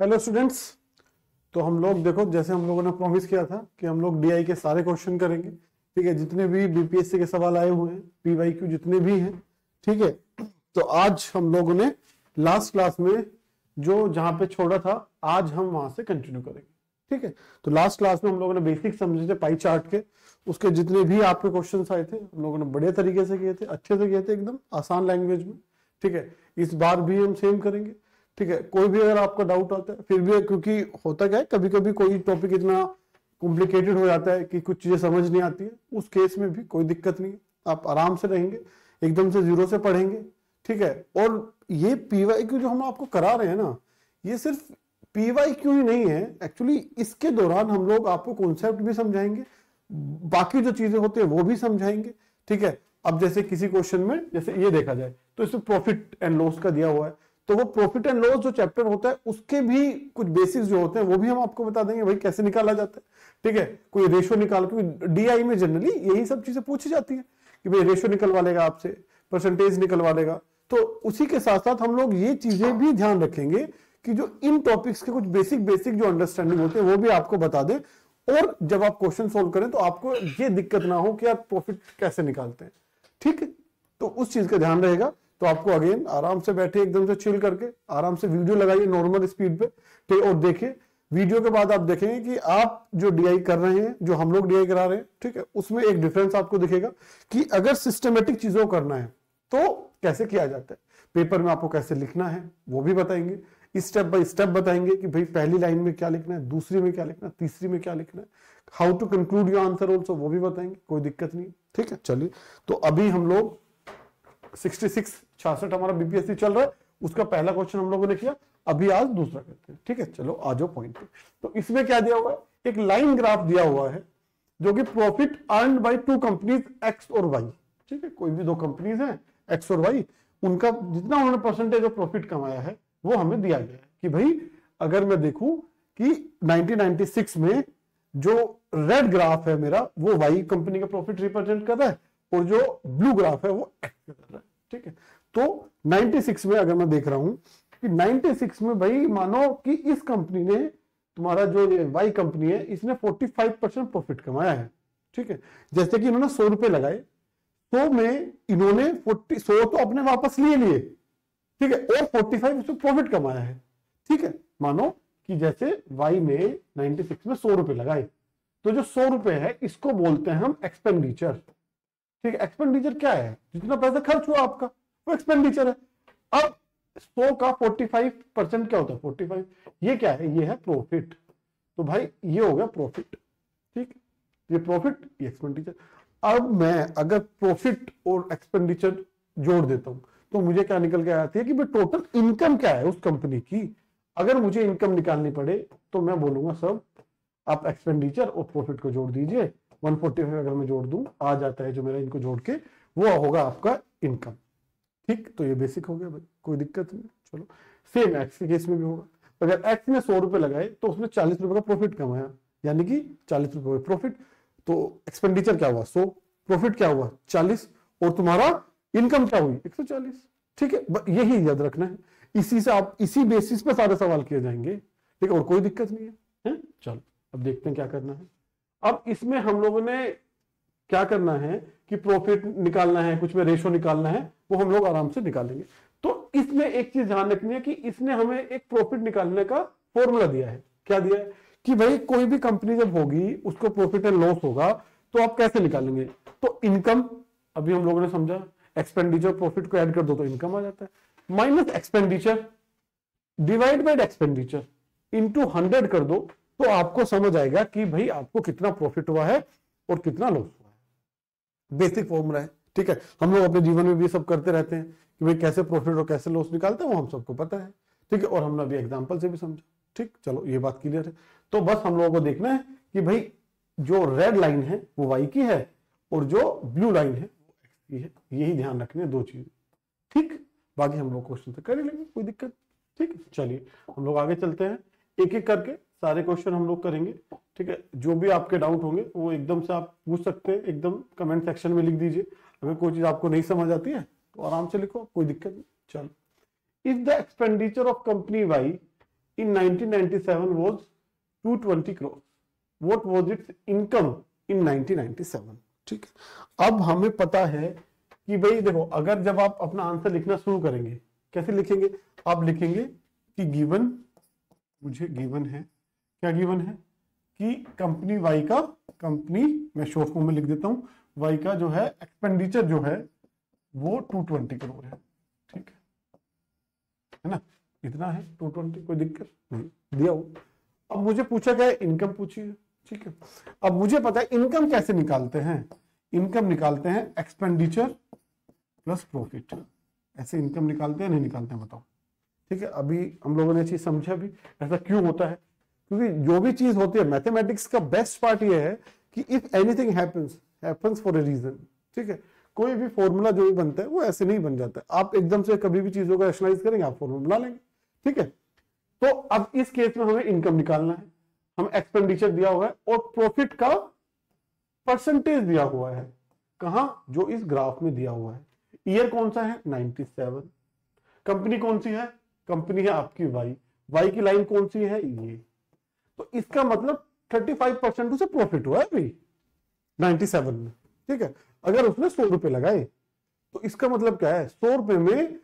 Hello students. तो हम लोग देखो, जैसे हम लोगों ने प्रॉमिस किया था कि हम लोग डीआई के सारे क्वेश्चन करेंगे। ठीक है, जितने भी बीपीएससी के सवाल आए हुए हैं, पीवाईक्यू जितने भी हैं। ठीक है, तो आज हम लोगों ने लास्ट क्लास में जो जहां पे छोड़ा था, आज हम वहां से कंटिन्यू करेंगे। ठीक है, तो लास्ट क्लास में हम लोगों ने बेसिक समझे थे पाई चार्ट के। उसके जितने भी आपके क्वेश्चन आए थे हम लोगों ने बढ़िया तरीके से किए थे, अच्छे से किए थे, एकदम आसान लैंग्वेज में। ठीक है, इस बार भी हम सेम करेंगे। ठीक है, कोई भी अगर आपका डाउट आता है फिर भी, क्योंकि होता क्या है कभी कभी कोई टॉपिक इतना कॉम्प्लिकेटेड हो जाता है कि कुछ चीजें समझ नहीं आती है, उस केस में भी कोई दिक्कत नहीं है, आप आराम से रहेंगे, एकदम से जीरो से पढ़ेंगे। ठीक है, और ये पीवाईक्यू जो हम आपको करा रहे हैं ना, ये सिर्फ पीवाईक्यू ही नहीं है एक्चुअली। इसके दौरान हम लोग आपको कॉन्सेप्ट भी समझाएंगे, बाकी जो चीजें होती है वो भी समझाएंगे। ठीक है, अब जैसे किसी क्वेश्चन में जैसे ये देखा जाए तो इसमें प्रॉफिट एंड लॉस का दिया हुआ है, तो वो प्रॉफिट एंड लॉस जो चैप्टर होता है उसके भी कुछ बेसिक्स जो होते हैं वो भी हम आपको बता देंगे भाई कैसे निकाला जाता है। ठीक है, कोई रेशो निकाल, क्योंकि डीआई में जनरली यही सब चीजें पूछी जाती है कि भाई रेशो निकलवा लेगा आपसे, परसेंटेज निकलवा लेगा। तो उसी के साथ साथ हम लोग ये चीजें भी ध्यान रखेंगे कि जो इन टॉपिक्स के कुछ बेसिक बेसिक जो अंडरस्टैंडिंग होते हैं वो भी आपको बता दें, और जब आप क्वेश्चन सोल्व करें तो आपको ये दिक्कत ना हो कि आप प्रॉफिट कैसे निकालते हैं। ठीक है, तो उस चीज का ध्यान रहेगा। तो आपको अगेन आराम से बैठे, एकदम से चिल करके आराम से वीडियो लगाइए नॉर्मल स्पीड पे। ठीक, और देखिए वीडियो के बाद आप देखेंगे कि आप जो डीआई कर रहे हैं, जो हम लोग डीआई करा रहे हैं, ठीक है, उसमें एक डिफरेंस आपको दिखेगा कि अगर सिस्टमेटिक चीजों को करना है तो कैसे किया जाता है, पेपर में आपको कैसे लिखना है वो भी बताएंगे, स्टेप बाय स्टेप बताएंगे कि भाई पहली लाइन में क्या लिखना है, दूसरी में क्या लिखना है, तीसरी में क्या लिखना है, how to conclude your answer also वो भी बताएंगे, कोई दिक्कत नहीं। ठीक है, चलिए, तो अभी हम लोग 66 हमारा बीपीएससी चल रहा है, उसका पहला क्वेश्चन हम लोगों ने किया, अभी आज दूसरा करते हैं। ठीक है, चलो आ जाओ पॉइंट पे। तो इसमें क्या दिया हुआ है, एक लाइन ग्राफ दिया हुआ है जो कि profit earned by two companies x और वाई। ठीक है, कोई भी दो कंपनीज हैं एक्स और वाई, उनका जितना उन्होंने परसेंटेज ऑफ प्रॉफिट कमाया है वो हमें दिया गया है कि भाई अगर मैं देखूं कि 1996 में जो रेड ग्राफ है मेरा वो वाई कंपनी का प्रॉफिट रिप्रेजेंट कर रहा है, और जो ब्लू ग्राफ है वो एक्स कर रहा है। ठीक है, तो 96 में अगर मैं देख रहा हूं कि 96 में भाई मानो कि इस कंपनी ने, तुम्हारा जो वाई कंपनी है, इसने 45% प्रॉफिट कमाया है। ठीक है, जैसे कि इन्होंने 100 रुपए लगाए, 100 में इन्होंने 100 तो अपने वापस लिए। ठीक है, और 45 उसमें प्रॉफिट कमाया है। ठीक है, मानो कि जैसे वाई ने 96 में 100 रुपए लगाए, तो जो 100 रुपए है इसको बोलते हैं हम एक्सपेंडिचर। ठीक है, एक्सपेंडिचर क्या है, जितना पैसा खर्च हुआ आपका वो एक्सपेंडिचर है। अब 100 का 45% क्या होता है, 45, ये क्या है, ये है प्रॉफिट। तो भाई ये हो गया प्रॉफिट। ठीक, ये प्रॉफिट, ये एक्सपेंडिचर। अब मैं अगर प्रॉफिट और एक्सपेंडिचर जोड़ देता हूं तो मुझे क्या निकल के आती है कि भाई टोटल इनकम क्या है उस कंपनी की। अगर मुझे इनकम निकालनी पड़े तो मैं बोलूंगा सब आप एक्सपेंडिचर और प्रॉफिट को जोड़ दीजिए, 145 अगर मैं जोड़ दूं आ जाता है जो मेरा, इनको जोड़ के वो होगा आपका इनकम। ठीक, तो ये बेसिक हो गया भाई, कोई दिक्कत नहीं। चलो, सेम एक्स के केस में भी होगा, अगर एक्स ने 100 रुपए लगाए तो उसने 40 रुपए का प्रॉफिट कमाया, यानी कि 40 रुपए प्रॉफिट, तो एक्सपेंडिचर क्या हुआ 100, प्रॉफिट क्या हुआ 40, और तुम्हारा इनकम क्या हुई 140। ठीक है, यही याद रखना है, इसी से आप इसी बेसिस पे सारे सवाल किए जाएंगे। ठीक है, और कोई दिक्कत नहीं है। चलो अब देखते हैं क्या करना है। अब इसमें हम लोगों ने क्या करना है कि प्रॉफिट निकालना है, कुछ में रेशो निकालना है, वो हम लोग आराम से निकालेंगे। तो इसमें एक चीज ध्यान रखनी है कि इसने हमें एक प्रॉफिट निकालने का फॉर्मूला दिया है। क्या दिया है कि भाई कोई भी कंपनी जब होगी उसको प्रॉफिट एंड लॉस होगा, तो आप कैसे निकालेंगे, तो इनकम, अभी हम लोगों ने समझा, एक्सपेंडिचर प्रॉफिट को ऐड कर दो तो इनकम आ जाता है, minus expenditure divide by expenditure into 100 कर दो, तो आपको समझ आएगा कि भाई आपको कितना प्रॉफिट हुआ है और कितना लॉस हुआ है। बेसिक फॉर्मूला है। ठीक है, हम लोग अपने जीवन में भी सब करते रहते हैं कि भाई कैसे प्रॉफिट और कैसे लॉस निकालते हैं, वो हम सबको पता है। ठीक है, और हमने अभी एग्जांपल से भी समझा। ठीक, चलो ये बात क्लियर है। तो बस हम लोगों को देखना है कि भाई जो रेड लाइन है वो वाई की है और जो ब्लू लाइन है वो एक्स की है, यही ध्यान रखने दो चीजें। ठीक, बाकी हम लोग क्वेश्चन से कर ही लेंगे, कोई दिक्कत। ठीक है, चलिए हम लोग आगे चलते हैं, एक एक करके सारे क्वेश्चन हम लोग करेंगे। ठीक है, जो भी आपके डाउट होंगे वो एकदम से आप पूछ सकते हैं, एकदम कमेंट सेक्शन में लिख दीजिए। अगर कोई चीज आपको नहीं समझ आती है तो आराम से लिखो, कोई दिक्कत नहीं। चलो, if the expenditure of company Y in 1997 was 220 crores. What was its income in 1997? ठीक है, अब हमें पता है कि भाई देखो, अगर जब आप अपना आंसर लिखना शुरू करेंगे, कैसे लिखेंगे? आप लिखेंगे कि गिवन, मुझे गिवन है, क्या गिवन है कि कंपनी वाई का, कंपनी मैं शॉर्ट फॉर्म में लिख देता हूं, वाई का जो है एक्सपेंडिचर जो है वो 220 करोड़ है। ठीक है ना, इतना है 220, कोई दिक्कत नहीं, दिया हो। अब मुझे पूछा गया इनकम पूछी है। ठीक है, अब मुझे पता है इनकम कैसे निकालते हैं। इनकम निकालते हैं एक्सपेंडिचर प्लस प्रॉफिट। ऐसे इनकम निकालते हैं, नहीं निकालते हैं, बताओ। ठीक है, अभी हम लोगों ने चीज समझा भी ऐसा क्यों होता है, क्योंकि जो भी चीज होती है मैथमेटिक्स का बेस्ट पार्ट ये है कि if anything happens for a reason. ठीक है, कोई भी फॉर्मूला जो भी बनता है वो ऐसे नहीं बन जाता है, आप एकदम से कभी भी चीजों को रैशनलाइज करेंगे, आप फॉर्मूला बना लेंगे। ठीक है, तो अब इस केस में हमें इनकम निकालना है, हम एक्सपेंडिचर दिया हुआ है और प्रॉफिट का परसेंटेज दिया हुआ है, कहां? जो इस ग्राफ में दिया हुआ है। ईयर कौन सा है? 97। कंपनी कौन सी है? कंपनी है आपकी वाई। वाई की लाइन कौन सी है? ये। तो इसका मतलब 35% उसे प्रॉफिट हुआ है भाई 97 में। ठीक है, अगर उसने 100 रुपए लगाए तो इसका मतलब क्या है? 100 रुपए में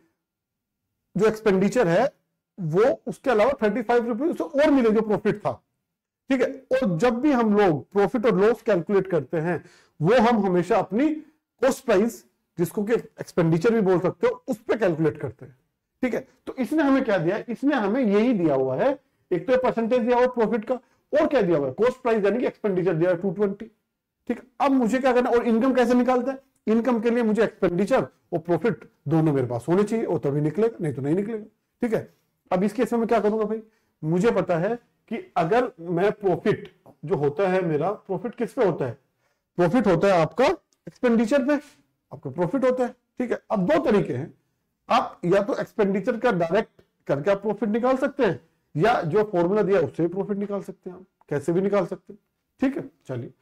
जो एक्सपेंडिचर है वो उसके अलावा 35 रुपए उसे और मिले जो प्रॉफिट था। ठीक है, और जब भी हम लोग प्रॉफिट और लॉस कैलकुलेट करते हैं वो हम हमेशा अपनी कॉस्ट प्राइस, जिसको कि एक्सपेंडिचर भी बोल सकते हो, उस पर कैलकुलेट करते हैं। ठीक है, तो इसने हमें क्या दिया? इसने हमें यही दिया हुआ है, एक तो परसेंटेज दिया हुआ प्रॉफिट का, और क्या दिया हुआ है? कॉस्ट प्राइस यानी कि एक्सपेंडिचर दिया है 220। ठीक, अब मुझे क्या करना? और इनकम कैसे निकालते हैं? इनकम के लिए मुझे एक्सपेंडिचर और प्रॉफिट दोनों मेरे पास होने चाहिए, और तभी निकलेगा, नहीं तो नहीं निकलेगा। ठीक है, अब इस केस में मैं क्या करूंगा भाई? मुझे पता है कि अगर मैं प्रॉफिट जो होता है मेरा, प्रॉफिट किस पे होता है? प्रॉफिट होता है आपका एक्सपेंडिचर पे, आपका प्रॉफिट होता है। ठीक है, अब दो तरीके हैं, आप या तो एक्सपेंडिचर का डायरेक्ट करके आप प्रॉफिट निकाल सकते हैं, या जो फॉर्मूला दिया उससे प्रॉफिट निकाल सकते हैं, आप कैसे भी निकाल सकते हैं। ठीक है, चलिए,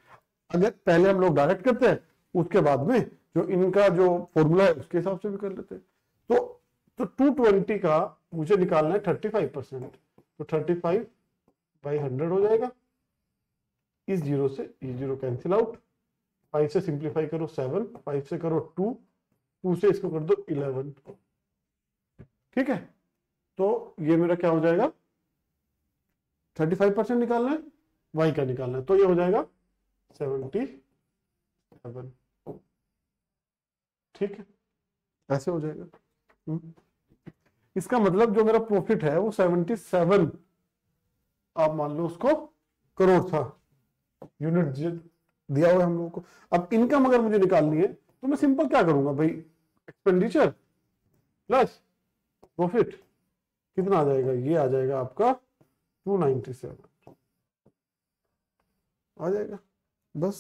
अगर पहले हम लोग डायरेक्ट करते हैं, उसके बाद में जो इनका जो फॉर्मूला है उसके हिसाब से भी कर लेते हैं। तो 220 का मुझे निकालना है 35%, तो 35/100 हो जाएगा। इस जीरो से ये जीरो कैंसिल आउट, 5 से सिंप्लीफाई करो 7, 5 से करो 2, 2 से इसको कर दो 11। ठीक है, तो ये मेरा क्या हो जाएगा? 35% निकालना है, वाई का निकालना है, तो ये हो जाएगा 77। ठीक है, ऐसे हो जाएगा। इसका मतलब जो मेरा प्रॉफिट है वो 77, आप मान लो उसको करोड़ था, यूनिट दिया हुआ है हम लोगों को। अब इनकम अगर मुझे निकालनी है तो मैं सिंपल क्या करूंगा भाई? एक्सपेंडिचर प्लस प्रॉफिट, कितना आ जाएगा? ये आ जाएगा आपका 297 आ जाएगा, बस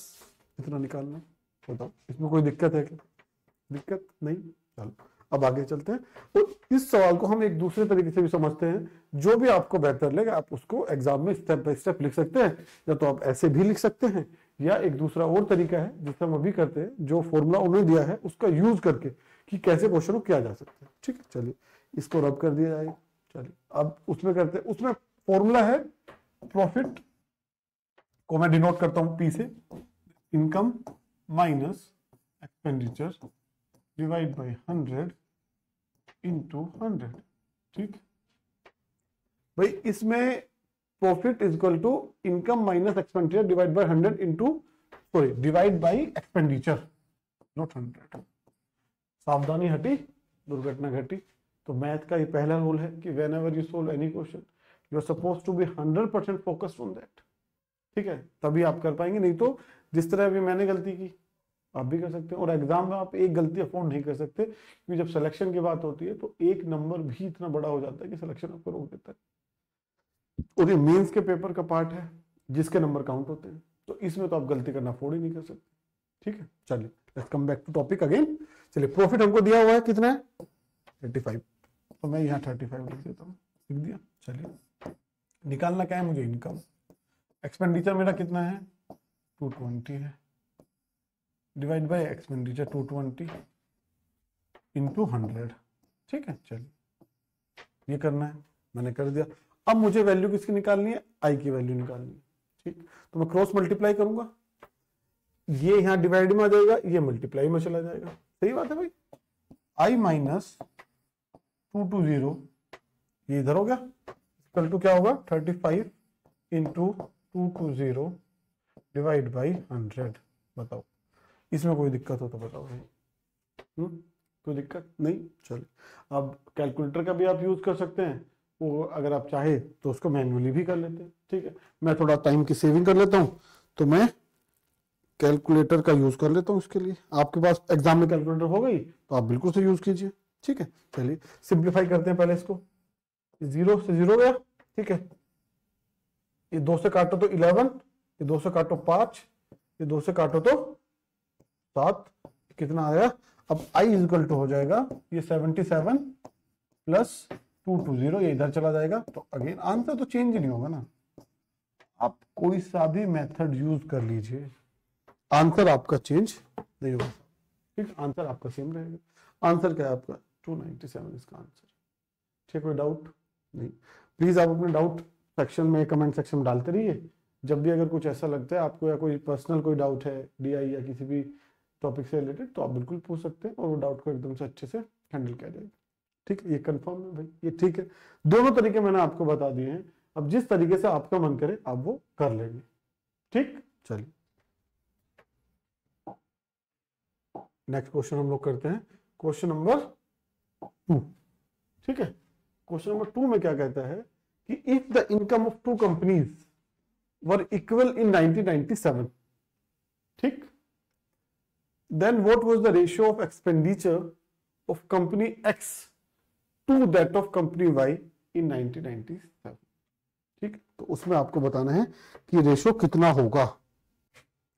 इतना निकालना। बताओ, इसमें कोई दिक्कत है क्या? दिक्कत नहीं। चलो अब आगे चलते हैं, तो इस सवाल को हम एक दूसरे तरीके से भी समझते हैं, जो भी आपको बेहतर लगे आप उसको एग्जाम में स्टेप बाय स्टेप लिख सकते हैं, या तो आप ऐसे भी लिख सकते हैं, या एक दूसरा और तरीका है जिसे हम अभी करते हैं, जो फॉर्मूला उन्होंने दिया है उसका यूज करके कि कैसे क्वेश्चन को किया जा सकता है। ठीक है, चलिए इसको रब कर दिया जाए। चलिए अब उसमें करते हैं, उसमें फॉर्मूला है प्रॉफिट को मैं डिनोट करता हूं पी से, income minus expenditure divide by 100 into 100। ठीक भाई, इसमें profit is equal to income minus expenditure divide by 100 into, sorry, divide by expenditure, not 100। सावधानी हटी, दुर्घटना घटी। तो मैथ का ये पहला रूल है कि whenever you solve any question you are suppose to be 100% focused on that. ठीक है, तभी आप कर पाएंगे, नहीं तो जिस तरह अभी मैंने गलती की आप भी कर सकते हैं। और एग्जाम में आप एक गलती अफोर्ड नहीं कर सकते, क्योंकि जब सिलेक्शन की बात होती है तो एक नंबर भी इतना बड़ा हो जाता है कि सिलेक्शन आपको रोक देता है। और ये मेंस के पेपर का पार्ट है जिसके नंबर काउंट होते हैं, तो इसमें तो आप गलती करना अफोर्ड ही नहीं कर सकते। ठीक है, चलिए let's come back to topic again. चलिए, प्रॉफिट हमको दिया हुआ है कितना है? 35, तो मैं यहाँ 35 लिख देता हूँ, लिख दिया। चलिए, निकालना क्या है मुझे? इनकम। एक्सपेंडिचर मेरा कितना है? 220 है, डिवाइड बाय एक्सपेंडिचर 220 इंटू 100। ठीक है, चलिए ये करना है, मैंने कर दिया। अब मुझे वैल्यू किसकी निकालनी है, आई की वैल्यू निकालनी है। ठीक, तो मैं क्रॉस मल्टीप्लाई करूंगा, ये यहां डिवाइड में आ जाएगा, ये मल्टीप्लाई में चला जाएगा। सही बात है भाई, आई माइनस 220 ये इधर हो गया, इक्वल टू क्या होगा 35 इंटू 220 डिवाइड बाई 100। बताओ इसमें कोई दिक्कत हो तो बताओ भाई। कोई दिक्कत नहीं, चलिए अब कैलकुलेटर का भी आप यूज कर सकते हैं, वो अगर आप चाहे तो उसको मैन्युअली भी कर लेते हैं। ठीक है, मैं थोड़ा टाइम की सेविंग कर लेता हूँ तो मैं कैलकुलेटर का यूज कर लेता हूँ इसके लिए। आपके पास एग्जाम में कैलकुलेटर हो गई तो आप बिल्कुल से यूज कीजिए। ठीक है, चलिए सिंप्लीफाई करते हैं पहले इसको। 0 से 0 गया, ठीक है, ये 2 से काटो तो 11, ये 2 से काटो 5, ये 2 से काटो तो 7, कितना आया। अब i इक्वल टू हो जाएगा ये 77 प्लस 220, ये इधर चला जाएगा, तो अगेन आंसर तो चेंज नहीं होगा ना। आप कोई सा भी मेथड यूज कर लीजिए, आंसर आपका चेंज नहीं होगा। ठीक, आंसर आपका सेम रहेगा। आंसर क्या है आपका 297 इसका आंसर। ठीक, कोई डाउट नहीं, प्लीज आप अपने डाउट सेक्शन में, कमेंट सेक्शन में डालते रहिए। जब भी अगर कुछ ऐसा लगता है आपको या कोई पर्सनल कोई डाउट है डीआई या किसी भी टॉपिक से रिलेटेड, तो आप बिल्कुल पूछ सकते हैं और वो डाउट को एकदम से अच्छे से हैंडल किया जाएगा। ठीक है, ये कंफर्म है भाई, ये ठीक है। दोनों तरीके मैंने आपको बता दिए हैं, अब जिस तरीके से आपका मन करे आप वो कर लेंगे। ठीक, चलिए नेक्स्ट क्वेश्चन हम लोग करते हैं, क्वेश्चन नंबर 2। ठीक है, क्वेश्चन नंबर 2 में क्या कहता है कि if the income of 2 companies were equal in 1997, ठीक, then what was the ratio of expenditure of company X to that of company Y in 1997। ठीक, तो उसमें आपको बताना है कि रेशो कितना होगा,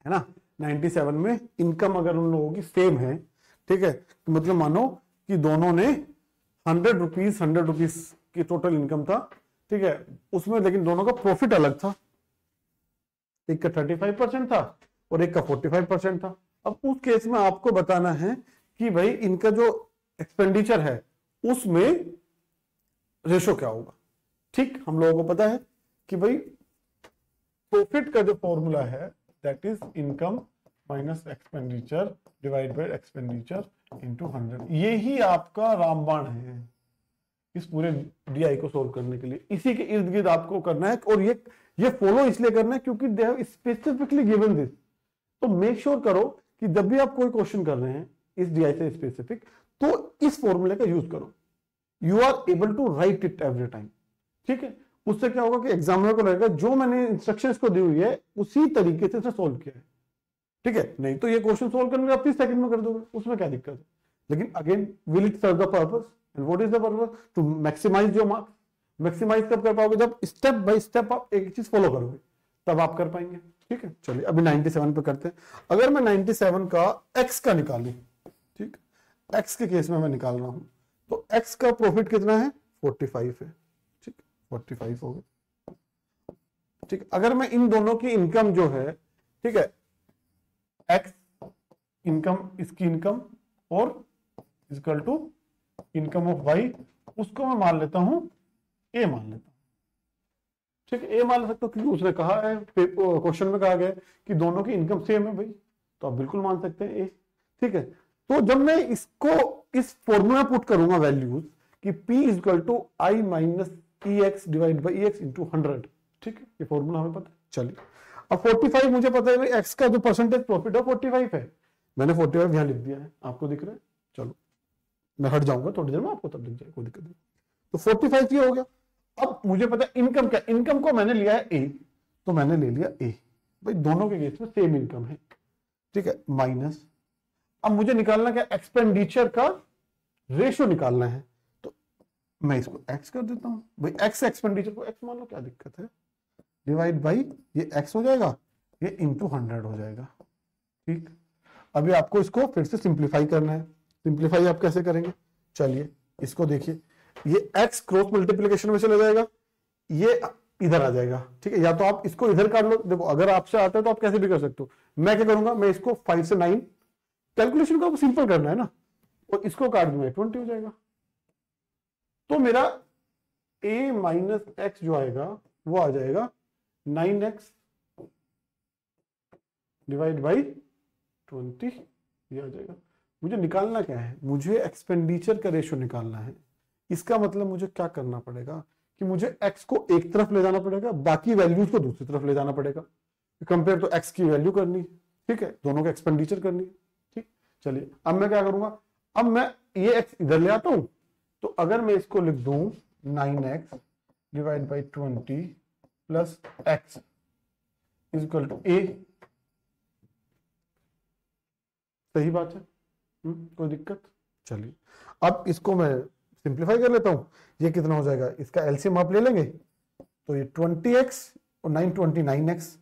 है ना। 97 में इनकम अगर उन लोगों की सेम है, ठीक है, तो मतलब मानो कि दोनों ने 100 रुपीज की टोटल इनकम था, ठीक है, उसमें लेकिन दोनों का प्रॉफिट अलग था, एक का 35% था और एक का 45% था। अब उस केस में आपको बताना है कि भाई इनका जो एक्सपेंडिचर है उसमें रेशो क्या होगा। ठीक, हम लोगों को पता है कि भाई प्रॉफिट का जो फॉर्मूला है that is income minus expenditure divide by expenditure into 100। यही आपका रामबाण है इस पूरे डीआई को सोल्व करने के लिए। इसी के इर्द गिर्द आपको करना है, और ये फॉलो इसलिए करना है क्योंकि they have specifically given this. तो मेक श्योर करो कि जब भी आप कोई क्वेश्चन कर रहे हैं इस डीआई से स्पेसिफिक, तो इस फॉर्मूले का यूज करो, you are able to write it every time. ठीक है, उससे क्या होगा कि एग्जामिनर को लगेगा जो मैंने इंस्ट्रक्शंस को दी हुई है उसी तरीके से सोल्व किया है। ठीक है, नहीं तो ये क्वेश्चन सोल्व करने में आप 30 सेकंड में कर दोगे, उसमें क्या दिक्कत है। लेकिन again will it serve the purpose, and what is the purpose, to maximize your marks. Maximize कब कर पाओगे, जब स्टेप बाय स्टेप आप एक चीज फॉलो करोगे, तब आप कर पाएंगे। ठीक है, चलिए अभी 97 पे करते हैं। अगर मैं 97 का x का निकालूं, ठीक, x के केस में मैं निकाल रहा हूं, तो x का प्रॉफिट कितना है 45 है। ठीक, 45 हो गया। ठीक, अगर मैं इन दोनों की इनकम जो है, ठीक है, x इनकम, इसकी इनकम और equal to income of y, उसको मैं मान लेता हूं a मान लेता हूं। ठीक है, ए मान सकते हो क्योंकि उसने कहा है, क्वेश्चन में कहा गया कि दोनों की इनकम सेम है भाई, तो आप बिल्कुल मान सकते हैं ए। ठीक है, तो जब मैं इसको इस फॉर्मूला पुट करूंगा वैल्यूज कि P is equal to I minus E X divide by X into 100। ठीक है, ये फॉर्मूला हमें पता है। चलिए अब 45 मुझे पता है भाई, एक्स का जो परसेंटेज प्रॉफिट है 45 है, मैंने 45 यहां लिख दिया है, आपको दिख रहा है। चलो मैं हट जाऊंगा थोड़ी देर में, आपको तब दिख जाए, कोई दिक्कत नहीं। तो 45 ये हो गया। अब मुझे पता है इनकम क्या, इनकम को मैंने लिया है ए, तो मैंने ले लिया ए भाई, दोनों के केस में सेम इनकम है। ठीक है, माइनस, अब मुझे निकालना क्या, एक्सपेंडिचर का रेशो निकालना है, तो मैं इसको एक्स कर देता हूं भाई, एक्स एक्सपेंडिचर को एक्स मान लो, क्या दिक्कत है, डिवाइड बाई ये एक्स हो जाएगा, ये इंटू 100 हो जाएगा। ठीक, अभी आपको इसको फिर से सिंप्लीफाई करना है। सिंप्लीफाई आप कैसे करेंगे, चलिए इसको देखिए, ये x क्रॉस मल्टीप्लिकेशन में चला जाएगा, ये इधर आ जाएगा। ठीक है, या तो आप इसको इधर काट लो, देखो अगर आपसे आता है तो आप कैसे भी कर सकते हो। मैं क्या करूंगा, मैं इसको 5 से 9 कैलकुलेशन को आपको सिंपल करना है ना, और इसको काट दूंगा 20 हो जाएगा। तो मेरा a माइनस एक्स जो आएगा वो आ जाएगा 9x डिवाइड बाई 20, ये आ जाएगा। मुझे निकालना क्या है, मुझे एक्सपेंडिचर का रेशो निकालना है। इसका मतलब मुझे क्या करना पड़ेगा कि मुझे x को एक तरफ ले जाना पड़ेगा, बाकी वैल्यूज को दूसरी तरफ ले जाना पड़ेगा। कंपेयर तो x की वैल्यू करनी है, ठीक है, दोनों का एक्सपेंडिचर करनी है। ठीक, चलिए अब मैं क्या करूंगा, अब मैं ये x इधर ले आता हूं, तो अगर मैं इसको लिख दूं 9x divide by 20 plus x is equal to a, सही बात है, कोई दिक्कत। चलिए अब इसको मैं सिंप्लीफाई कर लेता हूं। ये कितना हो जाएगा, इसका एलसीएम आप ले लेंगे तो ये 20x और 9 29x,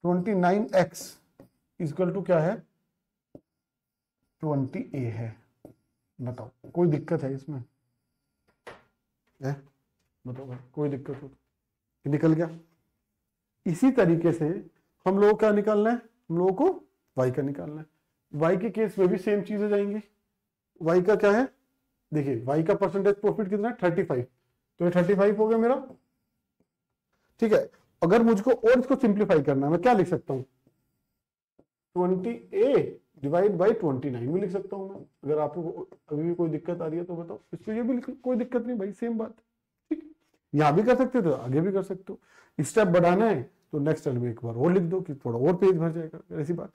29x इक्वल टू क्या है 20a है। बताओ कोई दिक्कत है इसमें है? बताओ भाई कोई दिक्कत हो तो निकल गया। इसी तरीके से हम लोगों को क्या निकालना है, हम लोगों को y का निकालना है। y के केस में भी सेम चीजें जाएंगी। y का क्या है, देखिए y का परसेंटेज प्रॉफिट कितना है 35, तो ये 35 हो गया मेरा। ठीक है, अगर मुझको और इसको सिंप्लीफाई करना है मैं क्या लिख सकता हूं 20a डिवाइड बाई 29 भी लिख सकता हूं मैं। अगर आपको अभी भी कोई दिक्कत आ रही है तो बताओ, इसको ये भी लिख, कोई दिक्कत नहीं भाई, सेम बात। ठीक, यहां भी कर सकते हो तो आगे भी कर सकते हो। स्टेप बढ़ाना है तो नेक्स्ट स्टेप में एक बार और लिख दो कि थोड़ा और पेज भर जाएगा, ऐसी बात।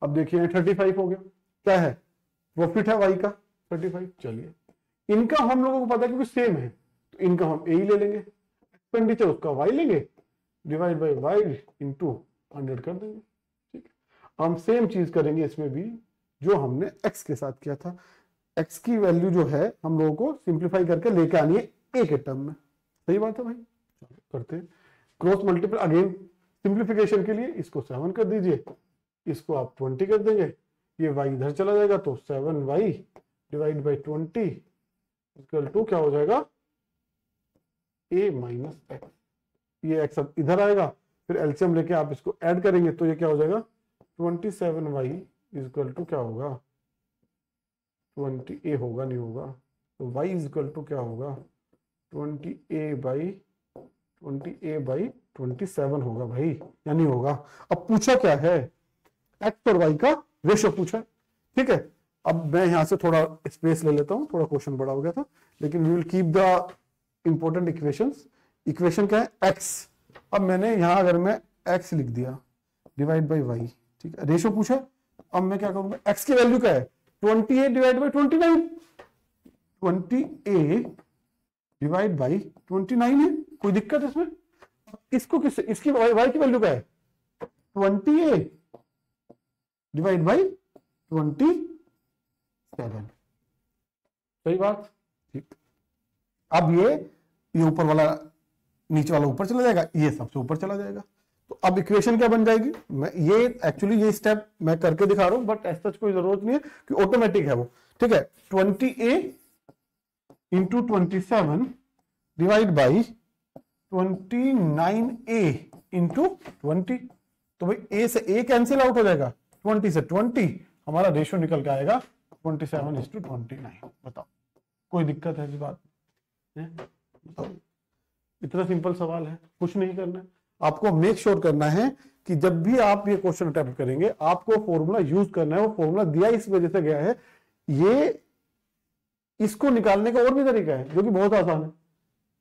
अब देखिए 35 हो गया, क्या है प्रॉफिट है y का 35। चलिए इनकम हम लोगों को पता है क्योंकि सेम है, तो इनकम हम ए ही ले लेंगे, एक्सपेंडिचर उसका y लेंगे डिवाइड बाई y इंटू 100 कर देंगे। ठीक है, हम सेम चीज करेंगे इसमें भी जो हमने x के साथ किया था। x की वैल्यू जो है हम लोगों को सिंप्लीफाई करके लेके आनी है a के टर्म में। सही बात है भाई, करते हैं क्रॉस मल्टीपल। अगेन सिंप्लीफिकेशन के लिए इसको 7 कर दीजिए, इसको आप 20 कर देंगे, ये y इधर चला जाएगा तो 7y divide by 20 equal to क्या हो जाएगा a माइनस एक्स। ये x अब इधर आएगा, फिर एलसीएम लेके आप इसको ऐड करेंगे तो ये क्या हो जाएगा 27y इक्वल टू क्या होगा 20a होगा, नहीं होगा तो y इक्वल टू क्या होगा 20a बाई 27 होगा भाई, या नहीं होगा। अब पूछा क्या है, एक्स और वाई का रेशो पूछा है। ठीक है, अब मैं यहां से थोड़ा स्पेस ले लेता हूं, थोड़ा क्वेश्चन बड़ा हो गया था, लेकिन we will keep the important equations. Equation क्या है एक्स, अब मैंने यहां अगर मैं एक्स लिख दिया डिवाइड बाई वाई, ठीक है, रेशो पूछा। अब मैं क्या करूंगा, एक्स की वैल्यू क्या है 28 डिवाइड बाई 29, 28 डिवाइड बाई 29 है, कोई दिक्कत है इसमें। इसको किससे, इसकी वाई की वैल्यू क्या है 28 डिवाइड बाई 27, सही बात। ठीक, अब ये ऊपर वाला नीचे वाला ऊपर चला जाएगा, ये सबसे ऊपर चला जाएगा, तो अब इक्वेशन क्या बन जाएगी। मैं ये एक्चुअली ये स्टेप मैं करके दिखा रहा हूं, बट ऐसा कोई जरूरत नहीं है कि ऑटोमेटिक है वो। ठीक है, 20a into 27 divide by 29a into 20, तो भाई a से a कैंसिल आउट हो जाएगा, 20 से 20, हमारा रेशियो निकल के आएगा 27:29। बताओ कोई दिक्कत है इस बात में? बताओ, इतना सिंपल सवाल है, कुछ नहीं करना है आपको। मेक श्योर करना है कि जब भी आप ये क्वेश्चन अटेम्प्ट करेंगे आपको फॉर्मूला यूज करना है। वो फॉर्मूला दिया इस वजह से गया है, ये इसको निकालने का और भी तरीका है जो कि बहुत आसान है,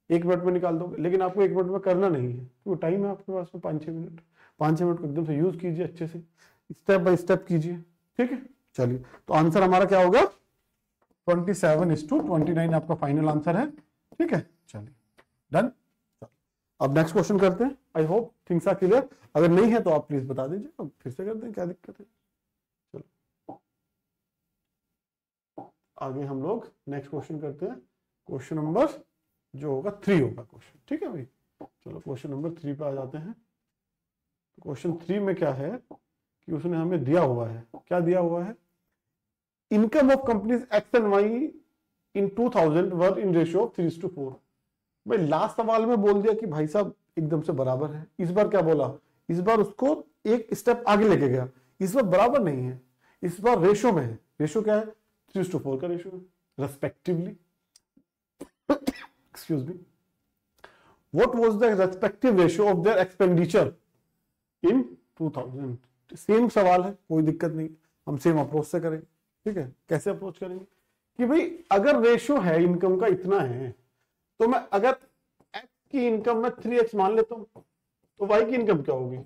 1 मिनट में निकाल दोगे, लेकिन आपको 1 मिनट में करना नहीं है क्योंकि टाइम है आपके पास में 5-6 मिनट। 5-6 मिनट को एकदम से यूज कीजिए, अच्छे से स्टेप बाय स्टेप कीजिए। ठीक है, चलिए तो आंसर हमारा क्या होगा 27:29 आपका फाइनल आंसर है। ठीक है, चलिए डन। अब नेक्स्ट क्वेश्चन करते हैं। I hope things are clear, अगर नहीं है तो आप प्लीज बता दीजिए, अब फिर से करते हैं, क्या दिक्कत है। चलो आगे हम लोग नेक्स्ट क्वेश्चन करते हैं, क्वेश्चन नंबर जो होगा 3 होगा क्वेश्चन। ठीक है भाई, चलो क्वेश्चन नंबर 3 पे आ जाते हैं। क्वेश्चन 3 में क्या है कि उसने हमें दिया हुआ है, क्या दिया हुआ है, income of companies X and Y in 2000 were in ratio of 3:4। भाई लास्ट सवाल में बोल दिया कि भाई साहब एकदम से बराबर है, इस बार क्या बोला, इस बार उसको एक स्टेप आगे लेके गया, इस बार बराबर नहीं है, इस बार रेशियो में है। रेशियो क्या है 3:4 का रेशियो है respectively, excuse me. What was the respective ratio of their expenditure in 2000। Same सवाल है, कोई दिक्कत नहीं, हम सेम अप्रोच से करेंगे। ठीक है, कैसे अप्रोच करेंगे कि भाई अगर रेशियो है इनकम का इतना है, तो मैं अगर एक्स की इनकम में 3x मान लेता हूं, तो वाई की इनकम क्या होगी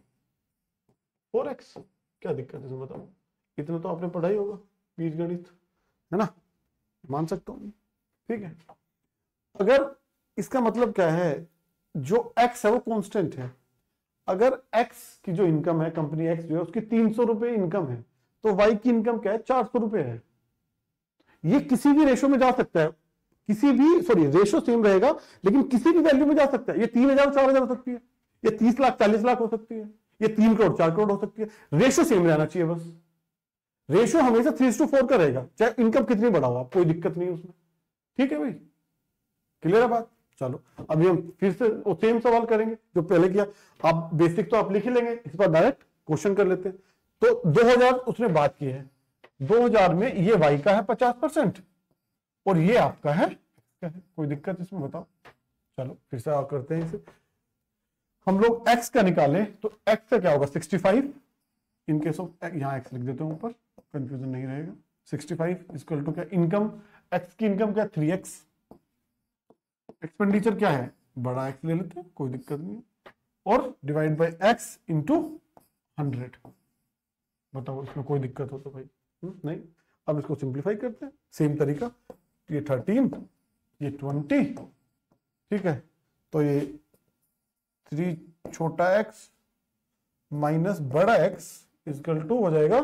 4x। क्या दिक्कत है इसमें बताओ, इतना तो आपने पढ़ा ही होगा बीजगणित, है ना, मान सकता हूं। ठीक है, अगर इसका मतलब क्या है, जो x है वो कांस्टेंट है। अगर x की जो इनकम है, कंपनी x जो है उसकी 300 रुपए इनकम है, तो y की इनकम क्या है 400 रुपए है। ये किसी भी रेशो में जा सकता है, किसी भी, सॉरी रेशो सेम रहेगा लेकिन किसी भी वैल्यू में जा सकता है। ये 3000 4000 हो सकती है, ये 30 लाख 40 लाख हो सकती है, ये 3 करोड़ 4 करोड़ हो सकती है। रेशो सेम रहना चाहिए बस। रेशो हमेशा 3:4 का रहेगा, चाहे इनकम कितनी बड़ा हो, कोई दिक्कत नहीं उसमें। ठीक है भाई, क्लियर है बात। चलो अभी हम फिर से वो सेम सवाल करेंगे जो पहले किया। आप बेसिक तो आप लिख ही लेंगे, इस बार डायरेक्ट क्वेश्चन कर लेते हैं। तो 2000 उसने बात की है, 2000 में ये वाई का है 50% और ये आपका है, कोई दिक्कत इसमें बताओ। चलो फिर से आप करते हैं इसे, हम लोग x का निकालें तो x का क्या होगा 65, इन केस ऑफ यहां x लिख देते हैं ऊपर, कंफ्यूजन नहीं रहेगा। 65 इक्वल टू क्या, इनकम x की इनकम क्या 3x, एक्सपेंडिचर क्या है बड़ा x ले लेते हैं, कोई दिक्कत नहीं, और डिवाइड बाय x इंटू 100। बताओ इसमें कोई दिक्कत हो तो भाई नहीं। अब इसको सिंप्लीफाई करते हैं सेम तरीका, ये 13, ये 20, ठीक है, तो ये 3 छोटा x माइनस बड़ा x इक्वल टू हो जाएगा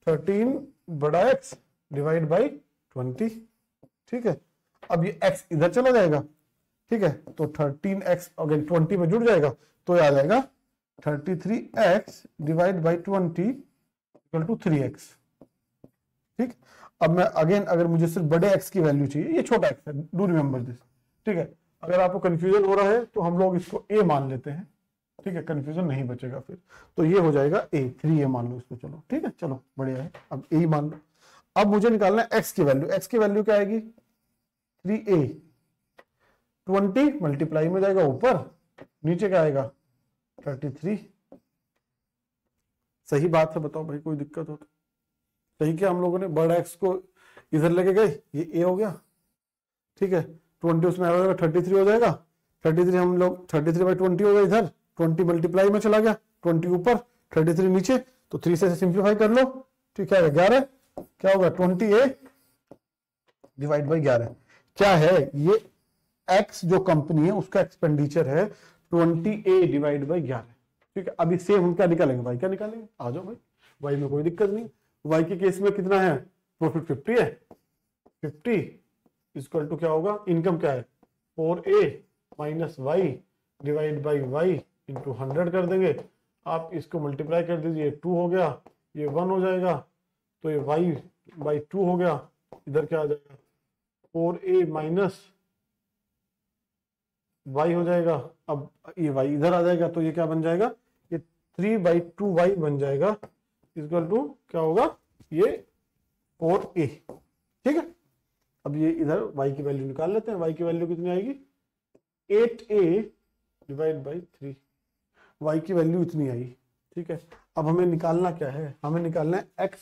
13 बड़ा x डिवाइड बाई 20। ठीक है, अब ये x इधर चला जाएगा, ठीक है, तो 13x अगर 20 में जुड़ जाएगा तो आ जाएगा 33x divide by 20 equal to 3x। ठीक, अब मैं अगेन अगर मुझे सिर्फ बड़े x की वैल्यू चाहिए, ये छोटा x है, डू रिमेंबर दिस। ठीक है, अगर आपको कंफ्यूजन हो रहा है तो हम लोग इसको a मान लेते हैं, ठीक है, कंफ्यूजन नहीं बचेगा फिर। तो ये हो जाएगा a, 3a मान लो इसको, चलो ठीक है, चलो बढ़िया है, अब a ही मान लो। अब मुझे निकालना है x की वैल्यू, x की वैल्यू क्या आएगी 3a, 20 मल्टीप्लाई में जाएगा ऊपर, नीचे क्या आएगा 33। सही बात है, बताओ भाई कोई दिक्कत हो तो। सही क्या, हम लोगों ने बड़ा x को इधर लेके गए, ये a हो गया, ठीक है, 20 उसमें आ जाएगा 33 हो जाएगा, 33 हम लोग 33 बाई 20 हो गया, इधर 20 मल्टीप्लाई में चला गया, 20 ऊपर 33 नीचे, तो 3 से सिंप्लीफाई कर लो, ठीक है 11, क्या होगा 20a डिवाइड बाई 11। क्या है ये x जो कंपनी है उसका एक्सपेंडिचर है 20a डिवाइड बाई 11। ठीक है, अभी सेम हम क्या निकालेंगे, y क्या निकालेंगे, आ जाओ भाई, y में कोई दिक्कत नहीं। y के केस में कितना है, प्रॉफिट 50 है, 50 इक्वल टू क्या होगा, इनकम क्या है 4a minus Y divide by Y into 100 कर देंगे। आप इसको मल्टीप्लाई कर दीजिए, 2 हो गया, ये 1 हो जाएगा, तो ये y बाई 2 हो गया, इधर क्या आ जाएगा 4a माइनस y हो जाएगा। अब ये y इधर आ जाएगा तो ये क्या बन जाएगा, ये 3/2y बन जाएगा, इक्वल टू क्या होगा ये 4a। ठीक है, अब ये इधर y की वैल्यू निकाल लेते हैं, y की वैल्यू कितनी आएगी 8a डिवाइड बाई 3, y की वैल्यू इतनी आई। ठीक है, अब हमें निकालना क्या है, हमें निकालना है x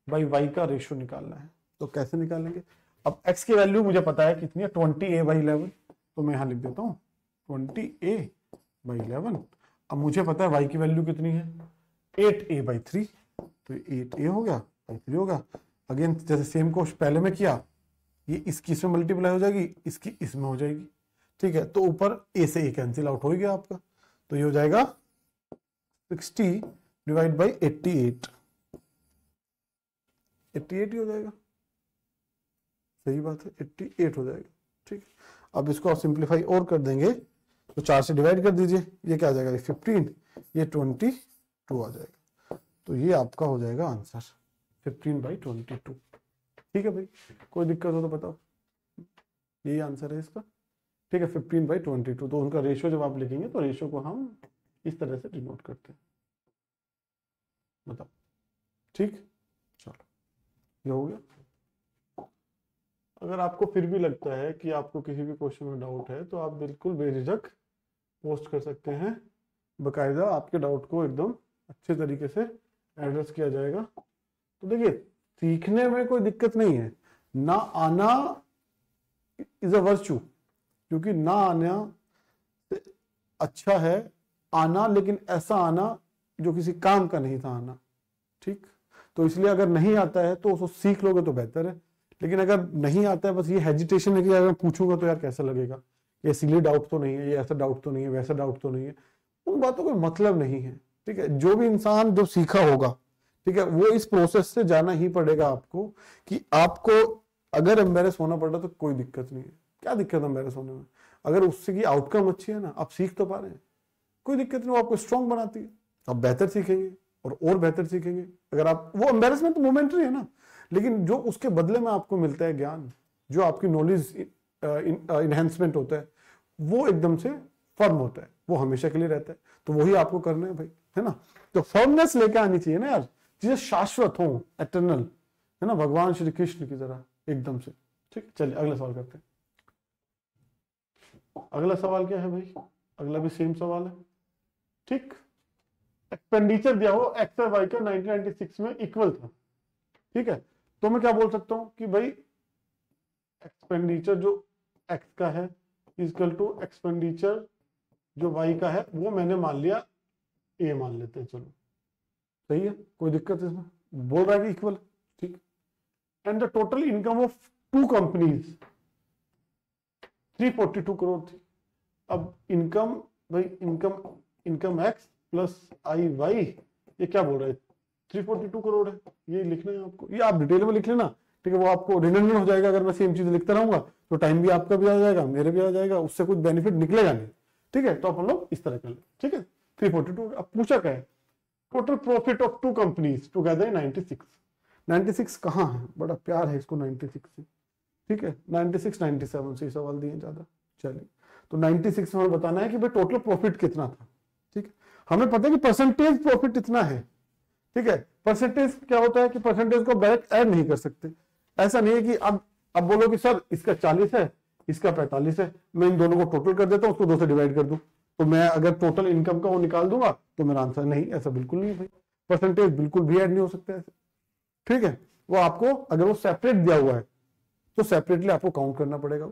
बाई y का रेशियो निकालना है। तो कैसे निकालेंगे, अब x की वैल्यू मुझे पता है कितनी है 20a बाई 11, तो मैं यहां लिख देता हूँ 20a बाई 11। अब मुझे पता है y की वैल्यू कितनी है 8a बाई 3, तो 8a हो गया बाई 3 होगा। अगेन जैसे सेम क्वेश्चन पहले में किया, ये इसकी इसमें मल्टीप्लाई हो जाएगी, इसकी इसमें हो जाएगी। ठीक है, तो ऊपर a से a कैंसिल आउट हो गया आपका, तो ये हो जाएगा 60 डिवाइड बाई 88, 88 ही हो जाएगा, सही बात है 88 हो जाएगा। ठीक, अब इसको आप सिंप्लीफाई और कर देंगे तो 4 से डिवाइड कर दीजिए, ये क्या आ जाएगा 15, ये 22 आ जाएगा, तो ये आपका हो जाएगा आंसर 15/22। ठीक है भाई, कोई दिक्कत हो तो बताओ, यही आंसर है इसका। ठीक है, 15/22, तो उनका रेशियो जब आप लिखेंगे तो रेशियो को हम इस तरह से डिनोट करते हैं, बताओ। ठीक, चलो ये हो गया। अगर आपको फिर भी लगता है कि आपको किसी भी क्वेश्चन में डाउट है तो आप बिल्कुल बेझिझक पोस्ट कर सकते हैं, बकायदा आपके डाउट को एकदम अच्छे तरीके से एड्रेस किया जाएगा। तो देखिए, सीखने में कोई दिक्कत नहीं है, ना आना इज अ वर्च्यू, क्योंकि ना आना अच्छा है, आना लेकिन ऐसा आना जो किसी काम का नहीं था आना, ठीक। तो इसलिए अगर नहीं आता है तो उसको सीख लोगे तो बेहतर है, लेकिन अगर नहीं आता है बस ये हेजिटेशन है कि अगर मैं पूछूंगा तो यार कैसा लगेगा, ये सिली डाउट तो नहीं है, ये ऐसा डाउट तो नहीं है, वैसा डाउट तो नहीं है, उन बातों का मतलब नहीं है, ठीक है। जो भी इंसान जो सीखा होगा, ठीक है, वो इस प्रोसेस से जाना ही पड़ेगा आपको, कि आपको अगर एम्बेरस होना पड़ रहा तो कोई दिक्कत नहीं है। क्या दिक्कत है एम्बेरस होने में, अगर उससे की आउटकम अच्छी है ना, आप सीख तो पा रहे हैं, कोई दिक्कत नहीं, वो आपको स्ट्रांग बनाती है, आप बेहतर सीखेंगे और बेहतर सीखेंगे। अगर आप, वो एम्बेरसमेंट तो मोमेंटरी है ना, लेकिन जो उसके बदले में आपको मिलता है ज्ञान, जो आपकी नॉलेज इनहेंसमेंट होता है, वो एकदम से फर्म होता है, वो हमेशा के लिए रहता है। तो वही आपको करना है भाई, है ना। तो फर्मनेस लेके आनी चाहिए ना यार, चीजें शाश्वत हो, एटर्नल, है ना, भगवान श्री कृष्ण की तरह एकदम से। ठीक, चलिए अगला सवाल करते हैं। अगला सवाल क्या है भाई, अगला भी सेम सवाल है, ठीक। एक्सपेंडिचर दिया हो एक्स और वाई का 1996 में इक्वल था, ठीक है। तो मैं क्या बोल सकता हूं कि भाई एक्सपेंडिचर जो एक्स का है इक्वल टू एक्सपेंडिचर जो वाई का है, वो मैंने मान लिया ए मान लेते हैं, चलो सही है, कोई दिक्कत है इसमें, बोल रहा है कि इक्वल, ठीक। And the total income of two companies 342 crore थी। अब इनकम भाई, income X plus I Y, ये क्या बोल रहा है, 342 करोड़ है, ये लिखना है आपको, ये आप डिटेल में लिख लेना, ठीक है। वो आपको रिडंडेंट हो जाएगा, अगर मैं सेम चीज लिखता रहूंगा तो टाइम भी आपका भी आ जाएगा, मेरे भी आ जाएगा, उससे कुछ बेनिफिट निकलेगा नहीं, ठीक है। तो अपन लोग इस तरह कर ले, ठीक है। 342, अब पूछा क्या है, total profit of two companies together 96 कहाँ है, बड़ा प्यार है इसको 96 से, ठीक है। 96 97 से सवाल दिए ज्यादा, चलिए। तो 96 में बताना है कि भाई टोटल प्रॉफिट कितना था, ठीक है। हमें पता है कि परसेंटेज प्रॉफिट इतना है, ठीक है। परसेंटेज क्या होता है कि परसेंटेज को डायरेक्ट ऐड नहीं कर सकते, ऐसा नहीं है कि अब बोलो कि सर इसका 40 है, इसका 45 है, मैं इन दोनों को टोटल कर देता हूं, उसको 2 से डिवाइड कर दूं, तो मैं अगर टोटल इनकम का वो निकाल दूंगा तो मेरा आंसर, नहीं, ऐसा बिल्कुल नहीं है भाई, परसेंटेज बिल्कुल भी ऐड नहीं हो सकता ऐसे, ठीक है। वो आपको, अगर वो सेपरेट दिया हुआ है तो सेपरेटली आपको काउंट करना पड़ेगा,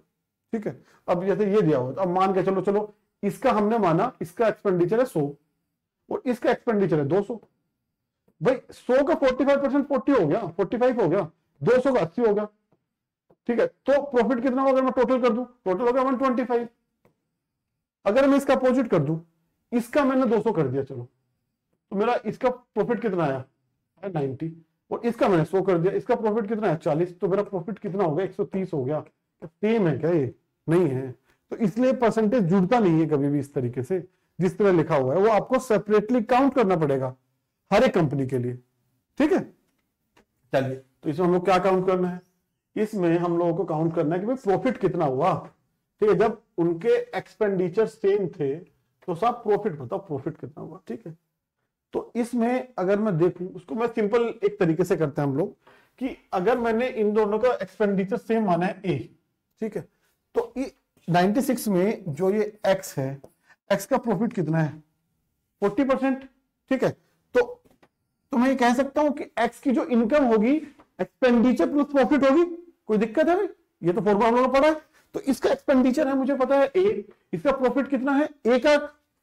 ठीक है। अब जैसे ये दिया हुआ, अब मान के चलो इसका हमने माना, इसका एक्सपेंडिचर है 100 और इसका एक्सपेंडिचर है 200, भाई 100 का 45% 40 हो गया, 45 हो गया, 200 का 80 हो गया, ठीक है। तो प्रॉफिट कितना होगा, अगर मैं टोटल कर दूं, टोटल होगा 125। अगर मैं इसका अपोजिट कर दूं, इसका मैंने 200 कर दिया, चलो, तो मेरा इसका प्रॉफिट कितना आया 90, और इसका मैंने 100 कर दिया, इसका प्रॉफिट कितना है 40, तो मेरा प्रॉफिट कितना हो गया 130 हो गया। सेम है क्या, ये नहीं है। तो इसलिए परसेंटेज जुड़ता नहीं है कभी भी इस तरीके से, जिस तरह लिखा हुआ है वो आपको सेपरेटली काउंट करना पड़ेगा हर एक कंपनी के लिए, ठीक है। चलिए, तो इसमें हम लोग क्या काउंट करना है, इसमें हम लोगों को काउंट करना है कि भाई प्रॉफिट कितना हुआ, ठीक है। जब उनके एक्सपेंडिचर सेम थे तो साहब प्रॉफिट बताओ, प्रॉफिट कितना हुआ, ठीक है। तो इसमें अगर मैं देखूं, उसको मैं सिंपल एक तरीके से करते हैं हम लोग, कि अगर मैंने इन दोनों का एक्सपेंडिचर सेम माना है ए, ठीक है, तो 96 में जो ये एक्स है, एक्स का प्रॉफिट कितना है 40%, ठीक है। तो मैं ये कह सकता हूं कि एक्स की जो इनकम होगी एक्सपेंडिचर प्लस प्रॉफिट होगी, कोई दिक्कत है भाई, ये तो फॉर्मूला हम लोगों ने पढ़ा है। तो इसका एक्सपेंडिचर है, मुझे पता है ए, इसका प्रॉफिट कितना है, ए का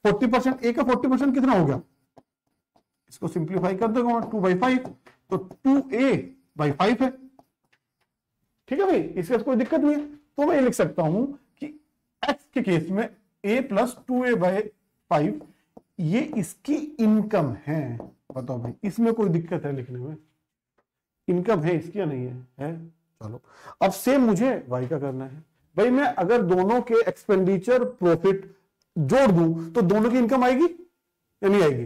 40%, ए का 40% कितना हो गया, इसको सिंप्लीफाई कर दूंगा 2/5, तो 2a/5 है, ठीक है भाई, इसका कोई दिक्कत नहीं है। तो मैं ये लिख सकता हूं कि x के केस में a + 2a/5 ये इसकी इनकम है। बताओ भाई, इसमें कोई दिक्कत है लिखने में, इनकम है इसकी या नहीं है? चलो, अब सेम मुझे y का करना है भाई। मैं अगर दोनों के एक्सपेंडिचर प्रॉफिट जोड़ दूं तो दोनों की इनकम आएगी या नहीं आएगी?